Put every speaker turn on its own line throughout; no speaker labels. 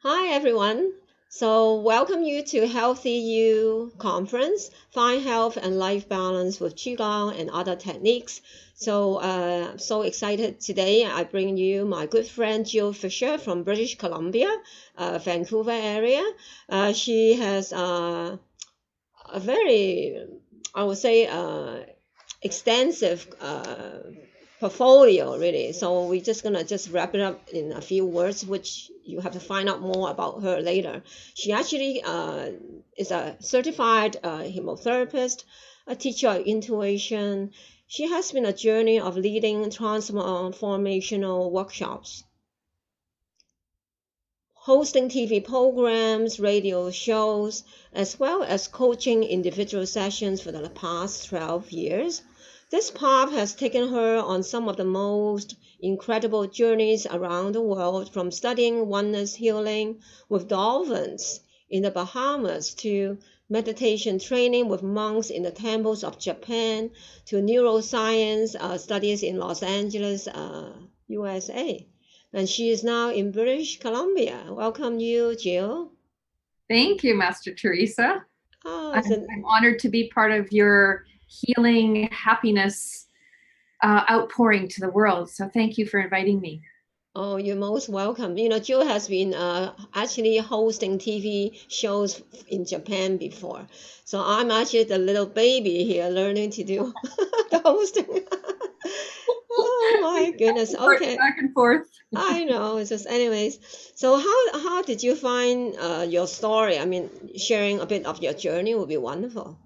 Hi everyone. So welcome you to Healthy You conference, Find Health and Life Balance with Qigong and other techniques. So excited today. I bring you my good friend Jill Fischer from British Columbia, Vancouver area. She has a very, I would say, extensive portfolio really. So we're just gonna just wrap it up in a few words, which you have to find out more about her later. She actually is a certified hypnotherapist, a teacher of intuition. She has been a journey of leading transformational workshops, hosting TV programs, radio shows, as well as coaching individual sessions for the past 12 years. This path has taken her on some of the most incredible journeys around the world, from studying oneness healing with dolphins in the Bahamas to meditation training with monks in the temples of Japan to neuroscience studies in Los Angeles, USA. And she is now in British Columbia. Welcome you, Jill.
Thank you, Master Teresa.
Oh,
I'm honored to be part of your healing happiness outpouring to the world. So thank you for inviting me.
Oh, you're most welcome. You know, Jill has been actually hosting TV shows in Japan before. So I'm actually the little baby here learning to do the hosting. Oh my goodness. Okay.
Back and forth.
I know. It's just anyways. So how did you find your story? I mean, sharing a bit of your journey would be wonderful.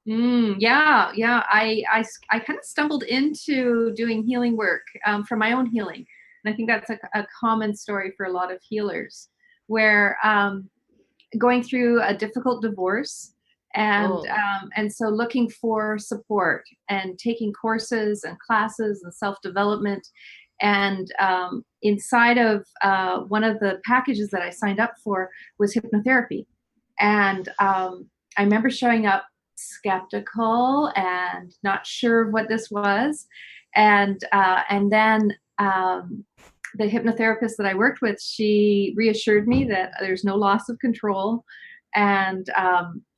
Yeah. I kind of stumbled into doing healing work for my own healing. And I think that's a common story for a lot of healers, where going through a difficult divorce
Oh,
and so looking for support and taking courses and classes and self-development. And inside of one of the packages that I signed up for was hypnotherapy. And I remember showing up skeptical and not sure what this was. And then the hypnotherapist that I worked with, she reassured me that there's no loss of control. And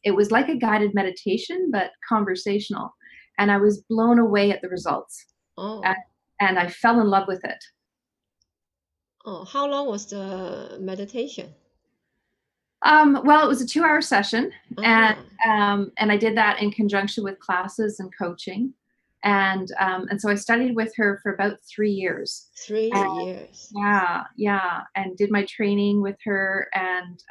it was like a guided meditation, but conversational. And I was blown away at the results.
oh,
And I fell in love with it.
oh. How long was the meditation?
Well, it was a 2-hour session,
Uh-huh.
and I did that in conjunction with classes and coaching, and so I studied with her for about 3 years.
3 years.
Yeah, and did my training with her, and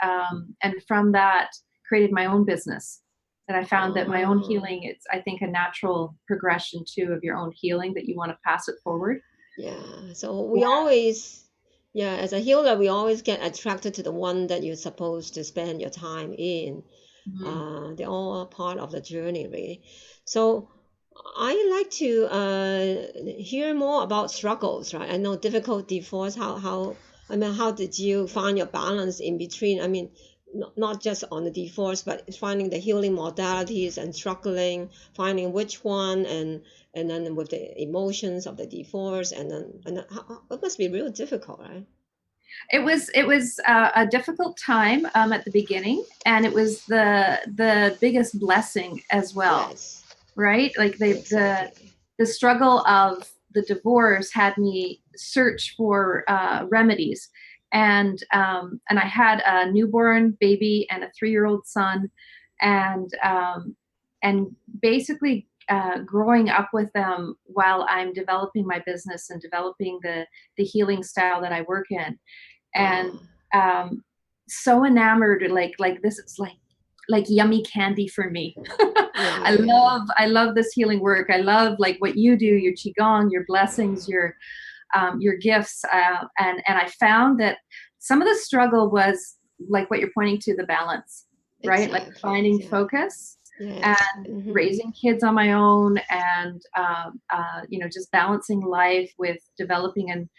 from that created my own business. And I found that my own
Oh,
healing, it's, I think, a natural progression too of your own healing, that you want to pass it forward.
yeah. So we
Yeah.
always, yeah, as a healer, we always get attracted to the one that you're supposed to spend your time in.
Mhm.
They're all part of the journey, really. So I like to hear more about struggles, right? I know difficult divorce. I mean, how did you find your balance in between? I mean, not just on the divorce, but finding the healing modalities and struggling, finding which one, and then with the emotions of the divorce, and then it must be real difficult, right?
It was a difficult time at the beginning, and it was the biggest blessing as well,
Yes,
right? Like
exactly.
the struggle of the divorce had me search for remedies, and I had a newborn baby and a 3-year-old son, and and basically growing up with them while I'm developing my business and developing the healing style that I work in. And
Ah,
um, so enamored, like this is like yummy candy for me.
yeah, yeah, yeah.
I love this healing work. I love like what you do, your qigong, your blessings, your gifts, and I found that some of the struggle was like what you're pointing to, the balance, right? Like
Exactly.
finding
Yeah.
focus
Yes.
and raising kids on my own, and just balancing life with developing an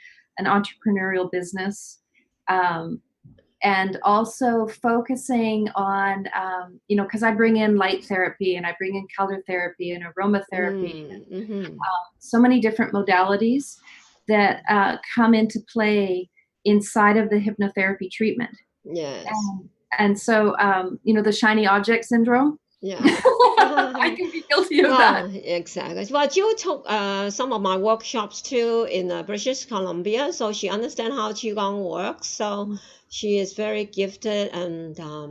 entrepreneurial business, um, and also focusing on, because I bring in light therapy and I bring in color therapy and aromatherapy,
Mm-hmm.
so many different modalities that come into play inside of the hypnotherapy treatment.
Yes.
And so, the shiny object syndrome.
Yeah.
I can be guilty of that.
Well, exactly. Well, Jill took some of my workshops too in British Columbia, so she understands how Qigong works. So she is very gifted, and I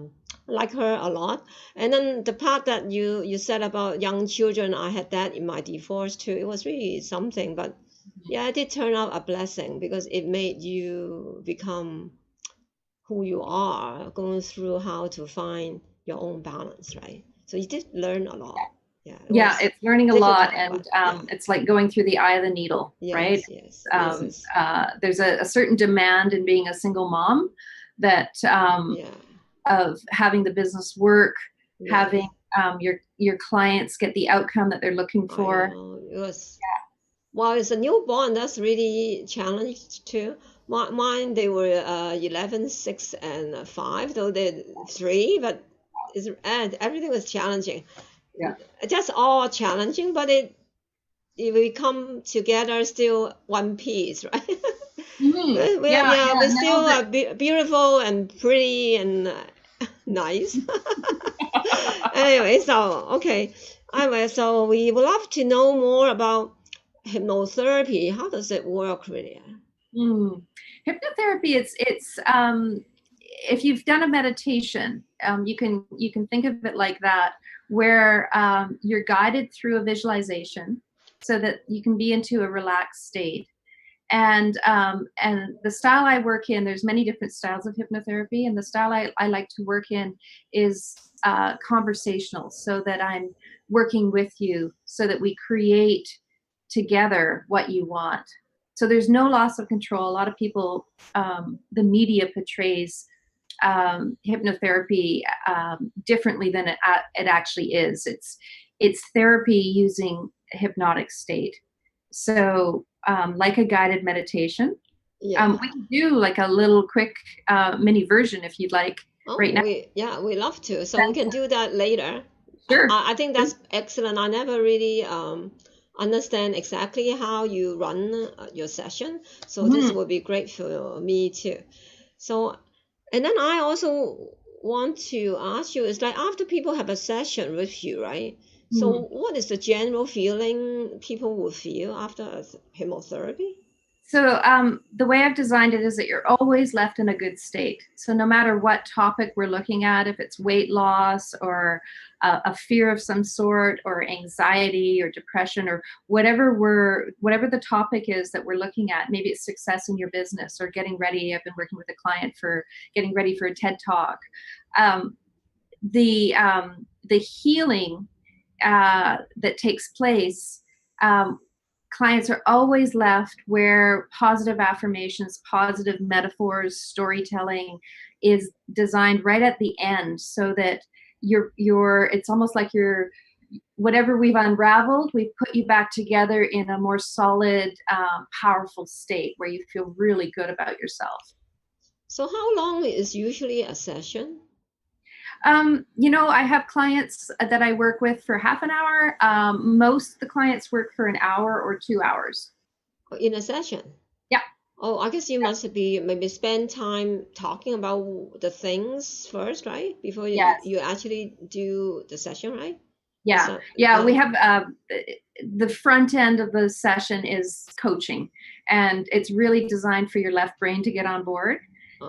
like her a lot. And then the part that you said about young children, I had that in my divorce too. It was really something, but yeah, it did turn out a blessing because it made you become who you are, going through how to find your own balance, right? So you did learn a lot. Yeah, it
Yeah,
was
it's learning a lot,
difficult,
and
but yeah,
it's like going through the eye of the needle, right?
yes, yes, it was.
There's a certain demand in being a single mom that
Yeah,
of having the business work,
yes,
having your clients get the outcome that they're looking
I
for.
know it was. Well, it's a newborn. That's really challenged too. Mine, they were 11, 6, and 5, though they're 3, but and everything was challenging.
Yeah.
Just all challenging, but it we come together still one piece, right?
Mm-hmm.
Yeah, yeah, we're
No,
still beautiful and pretty and nice. Anyway, so okay. Anyway, so we would love to know more about hypnotherapy. How does it work, really?
Hypnotherapy, it's if you've done a meditation, you can think of it like that, where you're guided through a visualization so that you can be into a relaxed state. And the style I work in, there's many different styles of hypnotherapy, and the style I like to work in is conversational, so that I'm working with you so that we create together what you want. So there's no loss of control. A lot of people, the media portrays hypnotherapy differently than it actually is. It's therapy using a hypnotic state. So like a guided meditation.
Yeah.
We can do like a little quick mini version if you'd like right now.
We love to. So we can do that later.
Sure.
I think that's excellent. I never really understand exactly how you run your session. So this
Mhm.
would be great for me too. So, and then I also want to ask you, it's like after people have a session with you, right? So
Mhm.
what is the general feeling people will feel after a chemotherapy?
So the way I've designed it is that you're always left in a good state. So no matter what topic we're looking at, if it's weight loss or a fear of some sort, or anxiety or depression, or whatever the topic is that we're looking at, maybe it's success in your business or getting ready. I've been working with a client for getting ready for a TED Talk. Um, the healing that takes place, clients are always left where positive affirmations, positive metaphors, storytelling is designed right at the end, so that it's almost like whatever we've unraveled, we've put you back together in a more solid, powerful state where you feel really good about yourself.
So how long is usually a session?
I have clients that I work with for half an hour. Most of the clients work for an hour or 2 hours.
In a session?
Yeah.
Oh, I guess you must be maybe spend time talking about the things first, right? Before you
Yes.
actually do the session, right? Is
Yeah.
that,
Yeah. We
yeah.
have the front end of the session is coaching, and it's really designed for your left brain to get on board.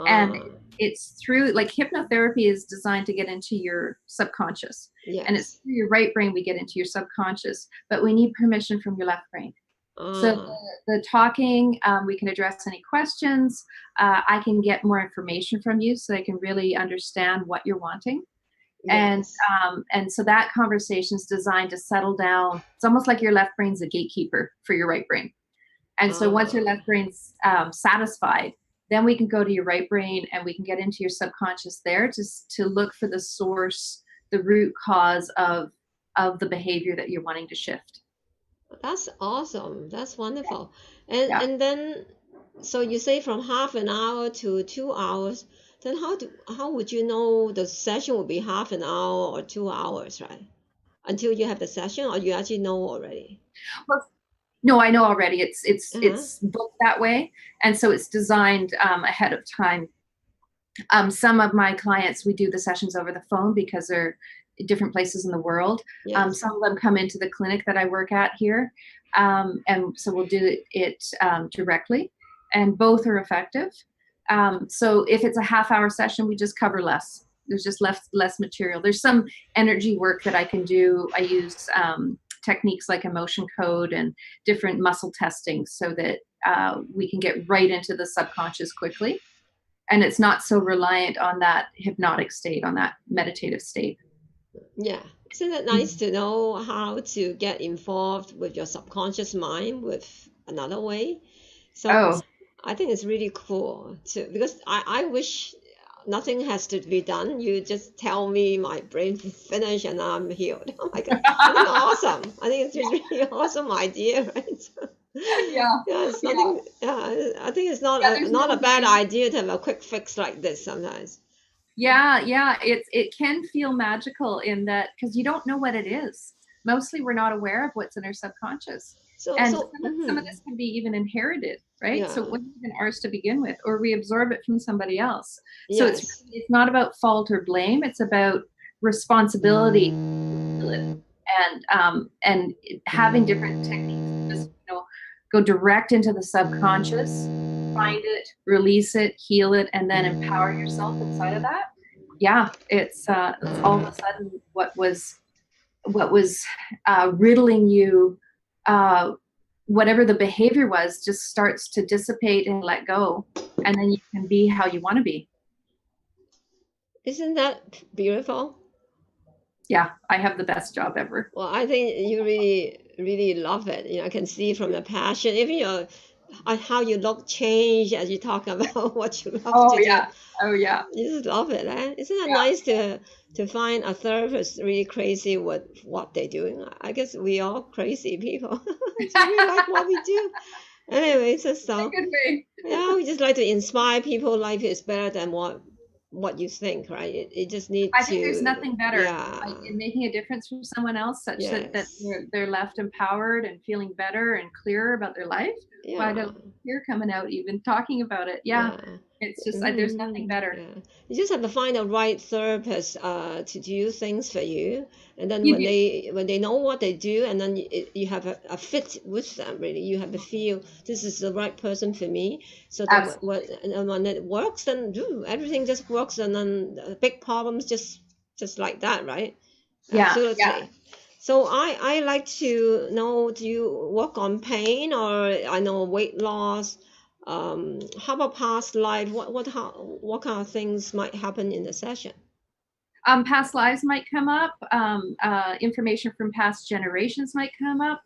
And
Ah,
it's through, like, hypnotherapy is designed to get into your subconscious, and it's
yes.
through your right brain we get into your subconscious, but we need permission from your left brain. So
Ah,
the talking, we can address any questions. I can get more information from you so I can really understand what you're wanting. And
yes.
so that conversation is designed to settle down. It's almost like your left brain's a gatekeeper for your right brain. And so once your
Ah,
left brain's satisfied, then we can go to your right brain and we can get into your subconscious there to look for the source, the root cause of the behavior that you're wanting to shift.
that's awesome. That's wonderful. And
Yeah.
and then so you say from half an hour to 2 hours, then how would you know the session will be half an hour or 2 hours, right? Until you have the session, or you actually know already?
Well, no, I know already. It's
Uh-huh.
it's booked that way, and so it's designed ahead of time. Some of my clients, we do the sessions over the phone because they're different places in the world.
Yes.
Some of them come into the clinic that I work at here. And so we'll do it directly, and both are effective. So if it's a half-hour session, we just cover less. There's just less material. There's some energy work that I can do. I use techniques like emotion code and different muscle testing so that we can get right into the subconscious quickly. And it's not so reliant on that hypnotic state, on that meditative state.
Yeah. Isn't it nice to know how to get involved with your subconscious mind with another way? So
Oh,
I think it's really cool to, because I wish nothing has to be done. You just tell me my brain finished and I'm healed. Oh my God. I think awesome. I think it's just really awesome idea, right?
yeah,
Yeah, it's
yeah.
nothing. Yeah, I think it's not
Yeah, there's
not
no
a bad
way.
idea to have a quick fix like this sometimes.
Yeah, it can feel magical in that because you don't know what it is. Mostly, we're not aware of what's in our subconscious,
So
and
so
some of this can be even inherited, right? So it
yeah,
wasn't even ours to begin with, or we absorb it from somebody else. So
yes.
it's not about fault or blame. It's about responsibility and having different techniques. Just go direct into the subconscious, find it, release it, heal it, and then empower yourself inside of that. Yeah, it's all of a sudden what was riddling you, uh, whatever the behavior was, just starts to dissipate and let go, and then you can be how you want to be.
Isn't that beautiful?
Yeah, I have the best job ever.
Well, I think you really love it. I can see from the passion, even your how you look change as you talk about what you love
Oh
to do.
yeah, oh yeah,
You just love it, eh? Isn't it
yeah.
nice to find a therapist really crazy with what they're doing? I guess we all crazy people. Just really like what we do. Anyway,
A
so
good way.
yeah, we just like to inspire people. Life is better than what you think, right? It just need
I think there's
to,
nothing better
yeah,
in making a difference for someone else, such that
yes,
they're left empowered and feeling better and clearer about their life. Why
yeah,
don't hear coming out even talking about it? Yeah,
yeah.
it's just there's nothing
Hmm.
better.
Yeah, you just have to find the right therapist to do things for you, and then
You
when
do.
they know what they do, and then you have a fit with them. Really, you have to feel this is the right person for me. So that
Absolutely.
and when it works, then everything just works, and then the big problems just like that, right?
Yeah, yeah.
Absolutely. So I like to know, do you work on pain, or I know weight loss? How about past life? What kind of things might happen in the session?
Past lives might come up. Information from past generations might come up.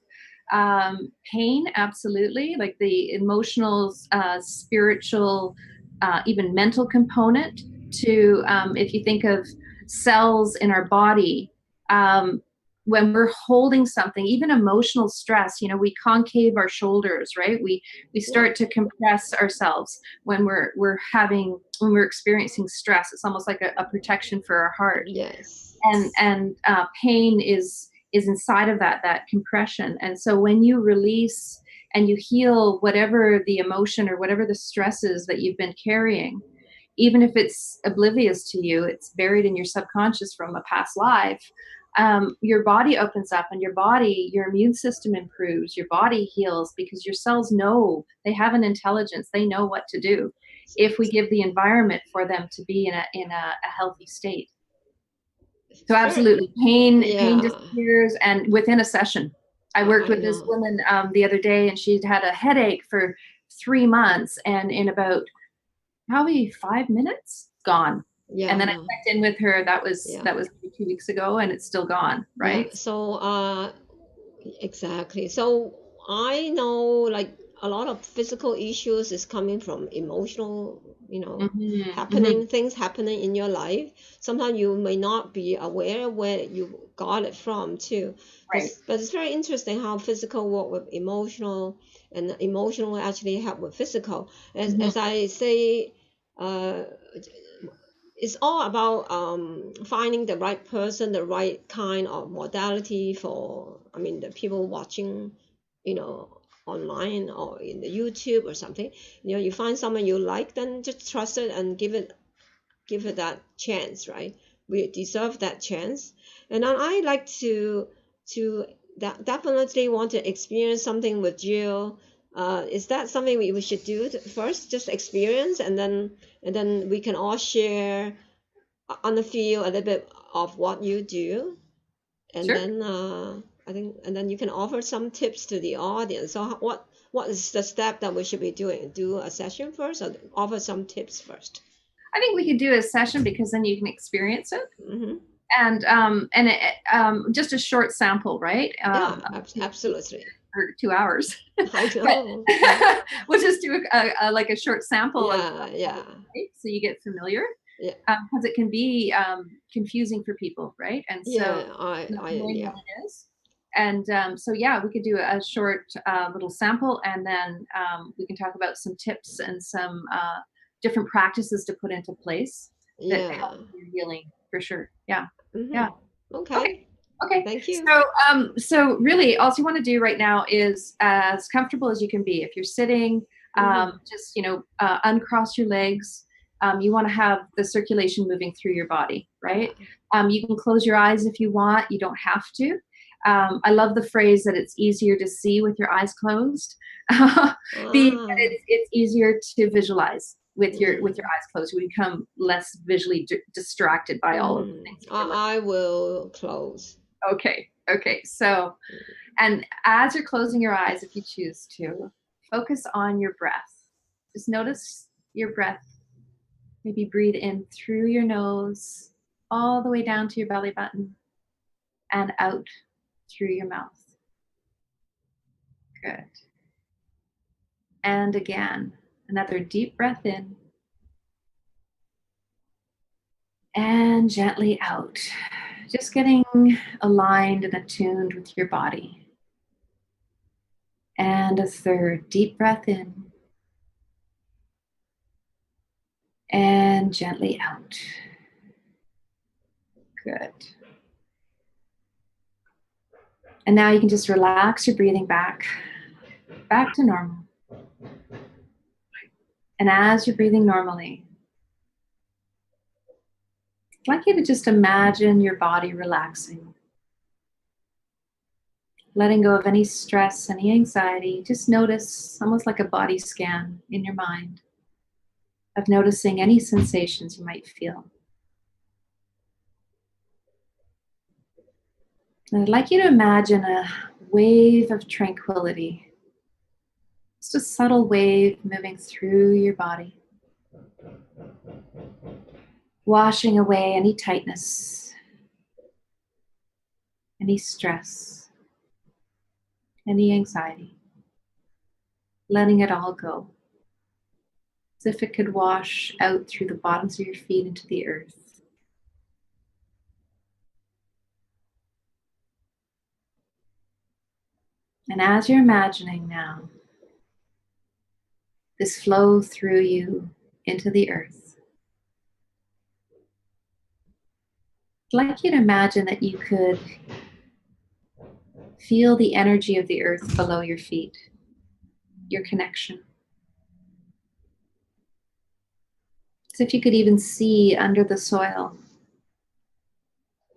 Pain, absolutely, like the emotional, spiritual, even mental component to, if you think of cells in our body, um, when we're holding something, even emotional stress, we concave our shoulders, right? We
Yeah.
start to compress ourselves when we're experiencing stress. It's almost like a protection for our heart,
Yes.
and pain is inside of that compression. And so when you release and you heal whatever the emotion or whatever the stress is that you've been carrying, even if it's oblivious to you, it's buried in your subconscious from a past life. Your body opens up, and your immune system improves, your body heals, because your cells know, they have an intelligence, they know what to do if we give the environment for them to be in a healthy state. So
Very,
absolutely, pain
yeah,
disappears, and within a session. I worked
I
with this
know.
woman the other day, and she'd had a headache for 3 months, and in about probably 5 minutes, gone. And then I
Yeah,
checked in with her.
yeah,
That was maybe 2 weeks ago, and it's still gone.
yeah.
Right?
So, exactly. So I know like a lot of physical issues is coming from emotional,
Hmm, hmm.
things happening in your life. Sometimes you may not be aware where you got it from too.
Right.
But it's very interesting how physical work with emotional, and emotional actually help with physical.
Hmm.
As I say, uh, it's all about finding the right person, the right kind of modality for, I mean, the people watching, you know, online or in the YouTube or something. You find someone you like, then just trust it and give it give it that chance, right? We deserve that chance. And then I like to definitely want to experience something with you. Is that something we should do first? Just experience, and then we can all share on the field a little bit of what you do, and
Sure.
then I think, and then you can offer some tips to the audience. So what is the step that we should be doing? Do a session first, or offer some tips first?
I think we could do a session because then you can experience it.
Mm-hmm.
And just a short sample, right?
Yeah, absolutely.
For 2 hours.
I know.
But we'll just do like a short sample of
Yeah.
right? So you get familiar.
Yeah.
Because it can be confusing for people, right? And so
Yeah,
knowing what it is. And so yeah, we could do a short little sample, and then we can talk about some tips and some different practices to put into place that help your healing, for sure. Yeah.
Mm-hmm.
Yeah.
Okay.
Thank you. So really, all you want to do right now is as comfortable as you can be. If you're sitting, just uncross your legs. You want to have the circulation moving through your body, right? You can close your eyes if you want. You don't have to. I love the phrase that it's easier to see with your eyes closed. Being that it's easier to visualize with your eyes closed. You become less visually distracted by all of the things.
I will close.
Okay. So, and as you're closing your eyes, if you choose to, focus on your breath. Just notice your breath. Maybe breathe in through your nose, all the way down to your belly button, and out through your mouth. Good. And again, another deep breath in. And gently out. Just getting aligned and attuned with your body. And a third deep breath in. And gently out. Good. And now you can just relax your breathing back to normal. And as you're breathing normally, I'd like you to just imagine your body relaxing. Letting go of any stress, any anxiety. Just notice, almost like a body scan in your mind, of noticing any sensations you might feel. And I'd like you to imagine a wave of tranquility. Just a subtle wave moving through your body. Washing away any tightness, any stress, any anxiety. Letting it all go. As if it could wash out through the bottoms of your feet into the earth. And as you're imagining now, this flow through you into the earth, I'd like you to imagine that you could feel the energy of the earth below your feet, your connection. As if you could even see under the soil.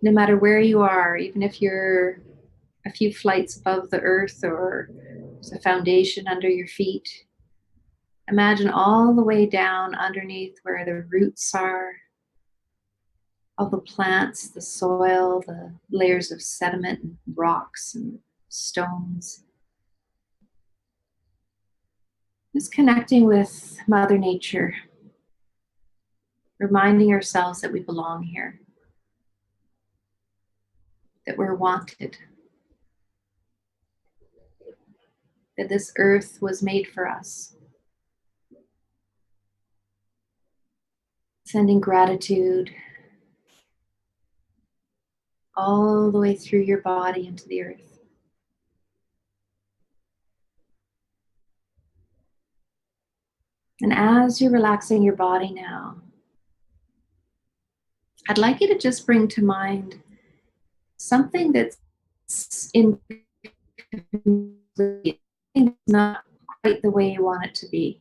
No matter where you are, even if you're a few flights above the earth or there's a foundation under your feet, imagine all the way down underneath where the roots are, all the plants, the soil, the layers of sediment and rocks and stones. Just connecting with Mother Nature, reminding ourselves that we belong here, that we're wanted, that this earth was made for us. Sending gratitude all the way through your body into the earth. And as you're relaxing your body now, I'd like you to just bring to mind something that's not quite the way you want it to be.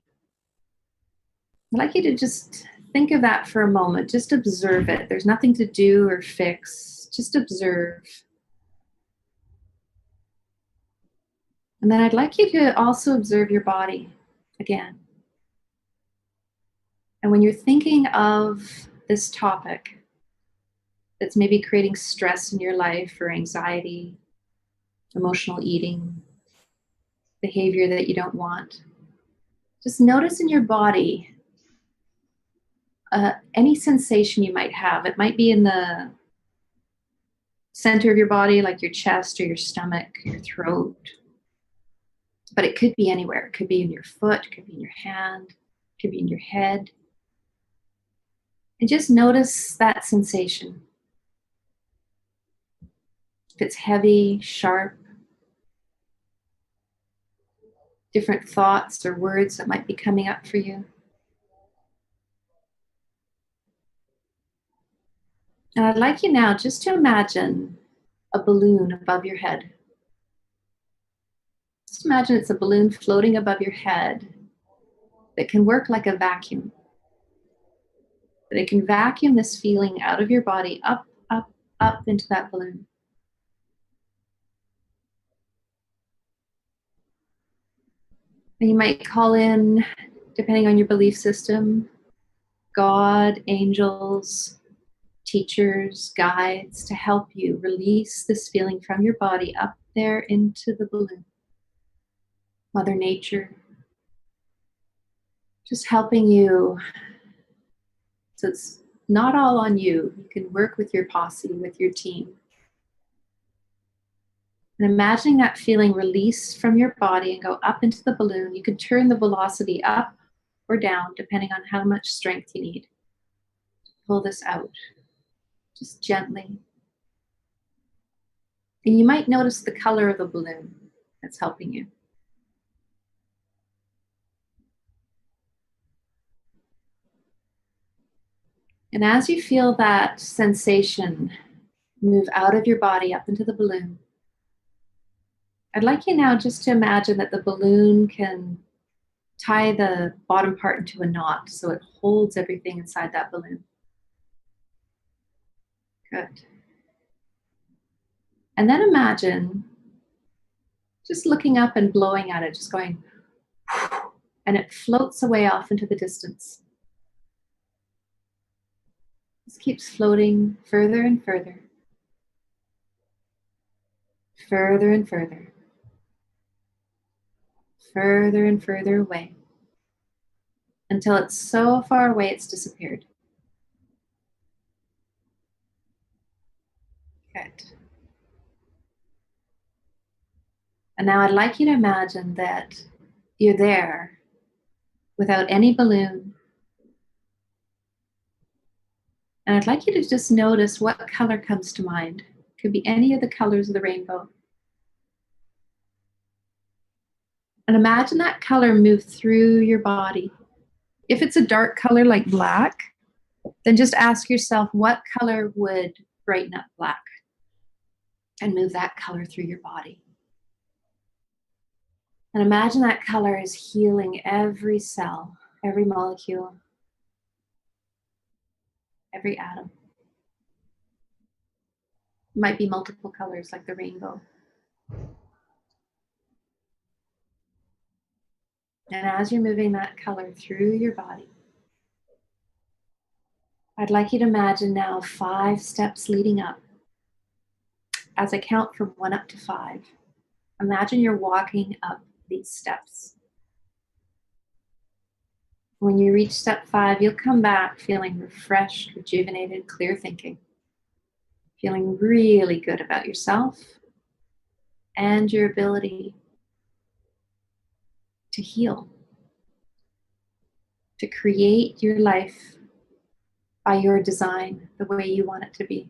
I'd like you to just think of that for a moment. Just observe it. There's nothing to do or fix. Just observe. And then I'd like you to also observe your body again. And when you're thinking of this topic that's maybe creating stress in your life or anxiety, emotional eating, behavior that you don't want, just notice in your body any sensation you might have. It might be in the center of your body, like your chest or your stomach, your throat. But it could be anywhere. It could be in your foot, it could be in your hand, it could be in your head. And just notice that sensation. If it's heavy, sharp, different thoughts or words that might be coming up for you. And I'd like you now just to imagine a balloon above your head. Just imagine it's a balloon floating above your head that can work like a vacuum. That it can vacuum this feeling out of your body, up, up, up into that balloon. And you might call in, depending on your belief system, God, angels, teachers, guides to help you release this feeling from your body up there into the balloon. Mother Nature, just helping you. So it's not all on you. You can work with your posse, with your team. And imagining that feeling release from your body and go up into the balloon. You can turn the velocity up or down depending on how much strength you need to pull this out. Just gently. And you might notice the color of the balloon that's helping you. And as you feel that sensation move out of your body up into the balloon, I'd like you now just to imagine that the balloon can tie the bottom part into a knot so it holds everything inside that balloon. Good. And then imagine just looking up and blowing at it, just going, and it floats away off into the distance. Just keeps floating further and further. Further and further. Further and further away. Until it's so far away it's disappeared. Good. And now I'd like you to imagine that you're there without any balloon. And I'd like you to just notice what color comes to mind. It could be any of the colors of the rainbow. And imagine that color move through your body. If it's a dark color like black, then just ask yourself what color would brighten up black and move that color through your body. And imagine that color is healing every cell, every molecule, every atom. It might be multiple colors like the rainbow. And as you're moving that color through your body, I'd like you to imagine now 5 steps leading up. As I count from 1 up to 5, imagine you're walking up these steps. When you reach step 5, you'll come back feeling refreshed, rejuvenated, clear thinking. Feeling really good about yourself and your ability to heal, to create your life by your design, the way you want it to be,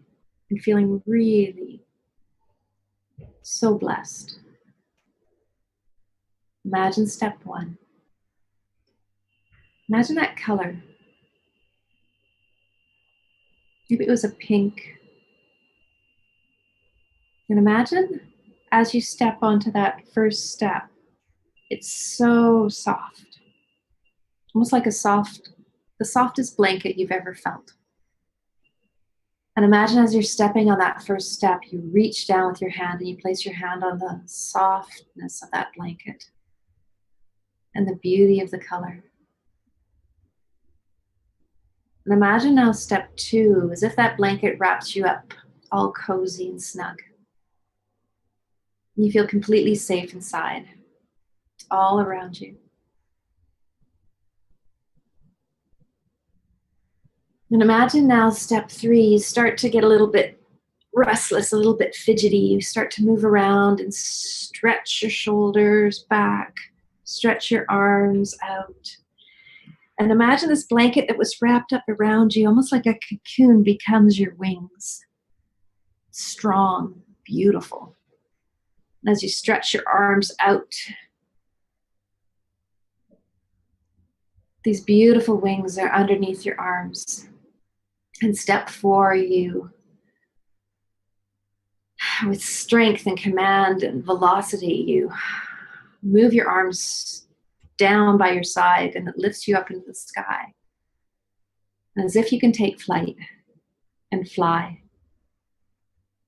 and feeling really so blessed. Imagine step 1. Imagine that color. Maybe it was a pink. And imagine as you step onto that first step, it's so soft, almost like a soft the softest blanket you've ever felt. And imagine as you're stepping on that first step, you reach down with your hand and you place your hand on the softness of that blanket and the beauty of the color. And imagine now step 2, as if that blanket wraps you up all cozy and snug. You feel completely safe inside. It's all around you. And imagine now step 3, you start to get a little bit restless, a little bit fidgety. You start to move around and stretch your shoulders back, stretch your arms out. And imagine this blanket that was wrapped up around you, almost like a cocoon, becomes your wings. Strong, beautiful. And as you stretch your arms out, these beautiful wings are underneath your arms. And step 4, you, with strength and command and velocity, you move your arms down by your side and it lifts you up into the sky. And as if you can take flight and fly.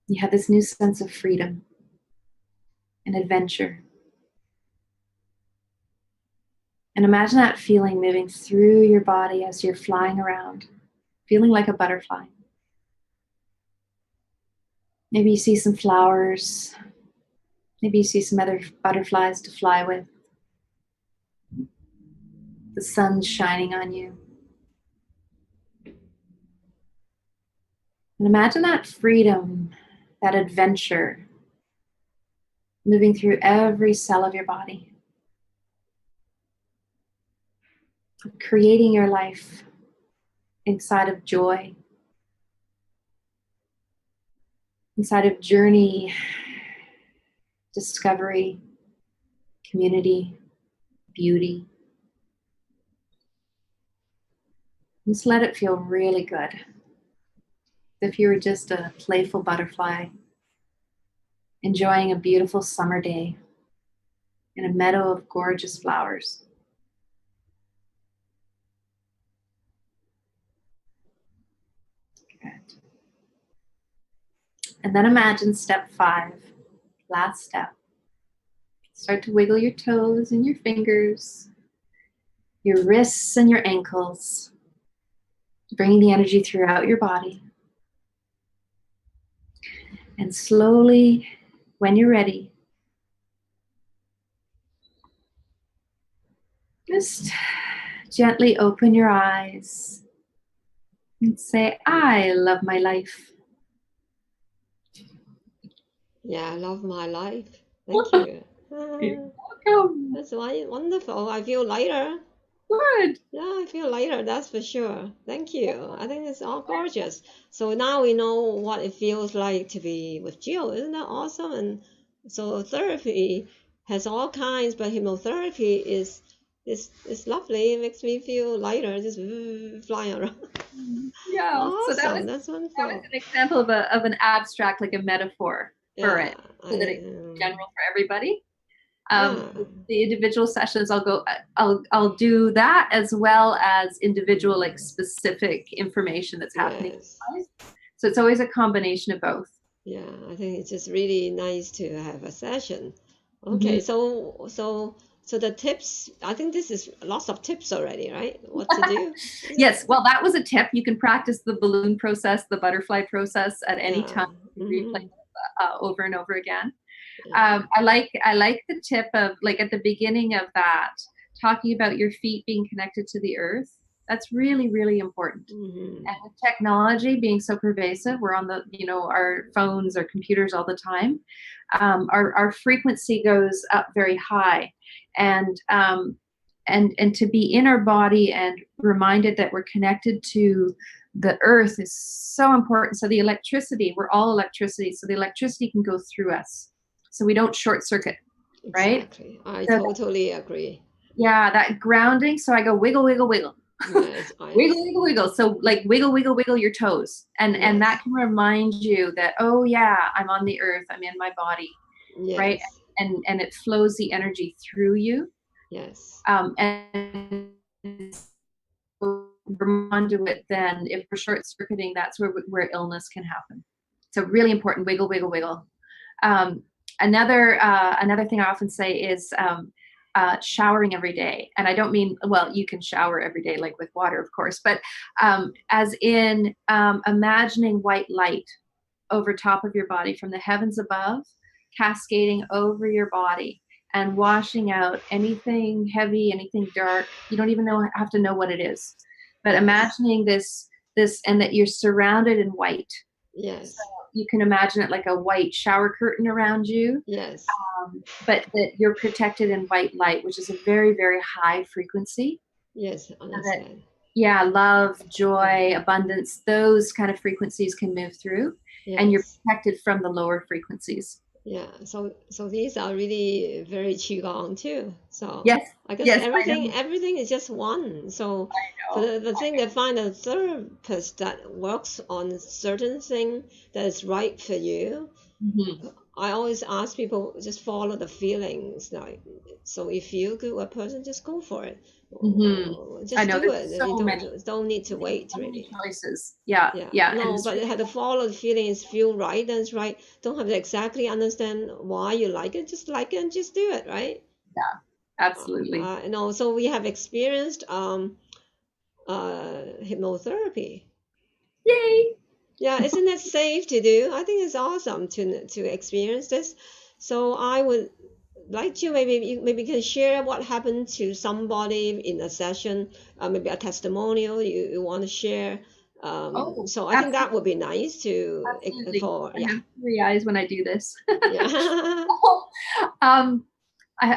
You have this new sense of freedom and adventure. And imagine that feeling moving through your body as you're flying around, feeling like a butterfly. Maybe you see some flowers. Maybe you see some other butterflies to fly with. The sun's shining on you. And imagine that freedom, that adventure, moving through every cell of your body. Creating your life inside of joy, inside of journey, discovery, community, beauty. Just let it feel really good. If you were just a playful butterfly, enjoying a beautiful summer day in a meadow of gorgeous flowers. Good. And then imagine step 5, last step. Start to wiggle your toes and your fingers, your wrists and your ankles, bringing the energy throughout your body. And slowly, when you're ready, just gently open your eyes and say, I love my life.
Yeah, I love my life. Thank you.
You're welcome.
That's wonderful. I feel lighter.
Good.
Yeah, I feel lighter, that's for sure. Thank you. I think it's all gorgeous. So now we know what it feels like to be with Jill. Isn't that awesome? And so therapy has all kinds, but hypnotherapy is lovely. It makes me feel lighter, just flying around.
Yeah.
Awesome.
So
that's
that
wonderful.
was an example of an abstract, like a metaphor for it, so that it's general for everybody. The individual sessions, I'll do that as well as individual, like specific information that's happening.
Yes.
So it's always a combination of both.
Yeah, I think it's just really nice to have a session. Okay, so the tips, I think this is lots of tips already, right? What to do?
Yes, well, that was a tip. You can practice the balloon process, the butterfly process at any time. Replay over and over again. I like the tip of, like, at the beginning of that, talking about your feet being connected to the earth. That's really, really important. And with technology being so pervasive, we're on the, our phones or computers all the time. Our frequency goes up very high, and to be in our body and reminded that we're connected to the earth is so important. So the electricity, we're all electricity, so the electricity can go through us, so we don't short circuit, right?
Exactly. I totally agree.
Yeah, that grounding. So I go wiggle, wiggle, wiggle.
Yes,
wiggle, wiggle, wiggle. So like wiggle, wiggle, wiggle your toes. And that can remind you that, oh yeah, I'm on the earth, I'm in my body, right? And it flows the energy through you.
Yes.
And conduit, then if we're short-circuiting, that's where illness can happen. So really important, wiggle, wiggle, wiggle. Another thing I often say is showering every day. And I don't mean, well, you can shower every day, like with water, of course, but as in imagining white light over top of your body from the heavens above, cascading over your body and washing out anything heavy, anything dark. You don't even have to know what it is, but imagining this, and that you're surrounded in white.
Yes.
So you can imagine it like a white shower curtain around you.
Yes.
But that you're protected in white light, which is a very, very high frequency.
Yes, I understand.
Yeah, love, joy, abundance, those kind of frequencies can move through, and you're protected from the lower frequencies.
Yeah, so these are really very Qigong too. So
yes,
I guess everything is just one. So the thing they find a therapist that works on a certain thing that is right for you. Mm-hmm. I always ask people, just follow the feelings. Like, so if you feel good, a person, just go for it.
Mm-hmm.
Just do it. You don't need to wait, really.
Choices. Yeah.
No, but you have to follow the feelings, feel right, that's right. Don't have to exactly understand why you like it. Just like it and just do it, right?
Yeah, absolutely.
And also we have experienced hypnotherapy.
Yay!
Yeah, isn't it safe to do? I think it's awesome to experience this. So I would like to maybe can share what happened to somebody in a session, maybe a testimonial you want to share. So I think that would be nice to for
I have 3 eyes when I do this.
Yeah.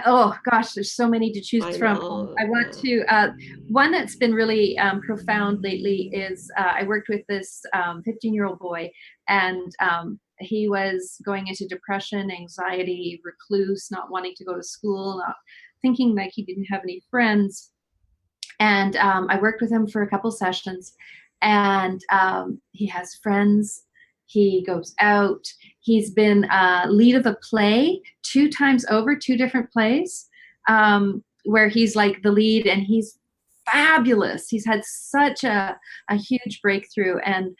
Oh gosh, there's so many to choose from. I want to one that's been really profound lately is I worked with this 15-year-old boy, and he was going into depression, anxiety, recluse, not wanting to go to school, not thinking like he didn't have any friends. And I worked with him for a couple sessions, and he has friends. He goes out. He's been lead of a play 2 times over, 2 different plays, where he's like the lead, and he's fabulous. He's had such a huge breakthrough, and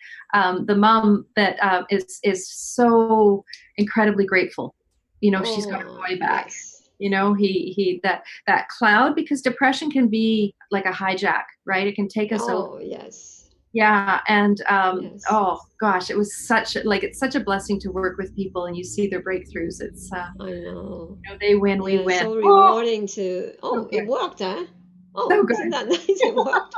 the mom that is so incredibly grateful. You know, she's got her boy back. Yes. You know, he that cloud, because depression can be like a hijack, right? It can take us over.
Yes.
Yeah, and oh gosh, it was it's such a blessing to work with people, and you see their breakthroughs. It's
I know.
You know, they win, we win.
So rewarding to it worked, huh? Oh,
so good.
Isn't that nice? It worked.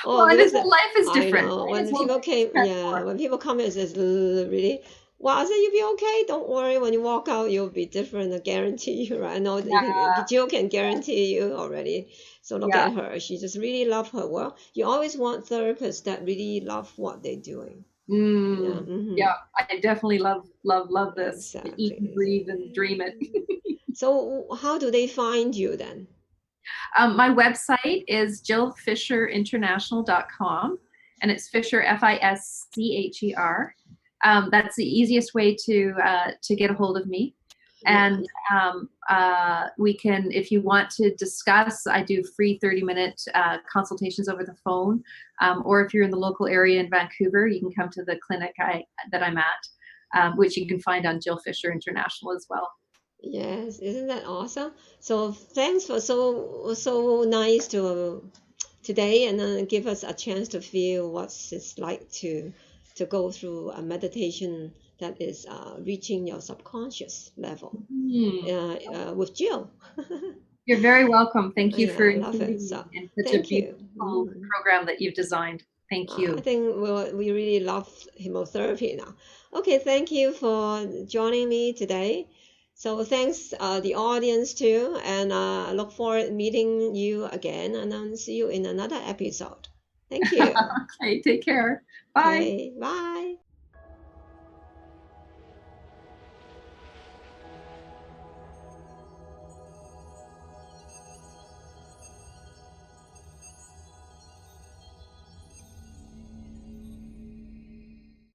Well, and his whole life is different.
I know. When people came, when people come in, it's really. Well, I said, you'll be okay. Don't worry. When you walk out, you'll be different. I guarantee you, right? I know Jill can guarantee you already. So look at her. She just really loves her work. You always want therapists that really love what they're doing.
Yeah, I definitely love this.
Exactly.
Eat and breathe and dream it.
So how do they find you then?
My website is jillfischerinternational.com, and it's Fischer, Fischer. That's the easiest way to get a hold of me. And we can, if you want to discuss, I do free 30-minute consultations over the phone. Or if you're in the local area in Vancouver, you can come to the clinic that I'm at, which you can find on Jill Fischer International as well.
Yes, isn't that awesome? So thanks for so nice to today, and then give us a chance to feel what it's like to go through a meditation that is reaching your subconscious level with Jill.
You're very welcome. Thank you for
including
me in such a beautiful program that you've designed. Thank you.
I think we really love hypnotherapy now. Okay, thank you for joining me today. So thanks the audience too, and I look forward to meeting you again, and I'll see you in another episode. Thank you.
Okay, take care. Bye.
Okay, bye.